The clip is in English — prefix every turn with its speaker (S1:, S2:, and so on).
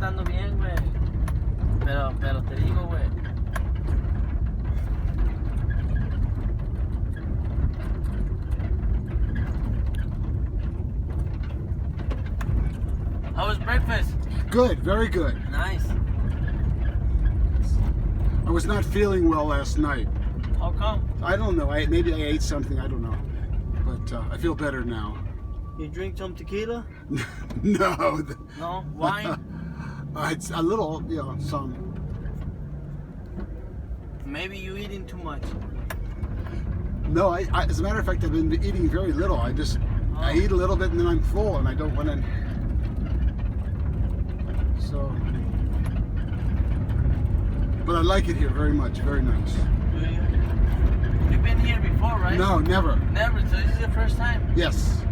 S1: portando bien, güey. Pero te digo, güey. How was breakfast?
S2: Good, very good.
S1: Nice.
S2: I was not feeling well last night.
S1: How come?
S2: I don't know. Maybe I ate something. I don't know. But I feel better now.
S1: You drink some tequila?
S2: No.
S1: No? Wine?
S2: It's a little, some.
S1: Maybe you eating too much.
S2: No, I as a matter of fact, I've been eating very little. I eat a little bit and then I'm full and I don't want to. So. But I like it here very much. Very nice.
S1: Do you? You've been here before, right?
S2: No, never.
S1: Never. So this is the first time?
S2: Yes.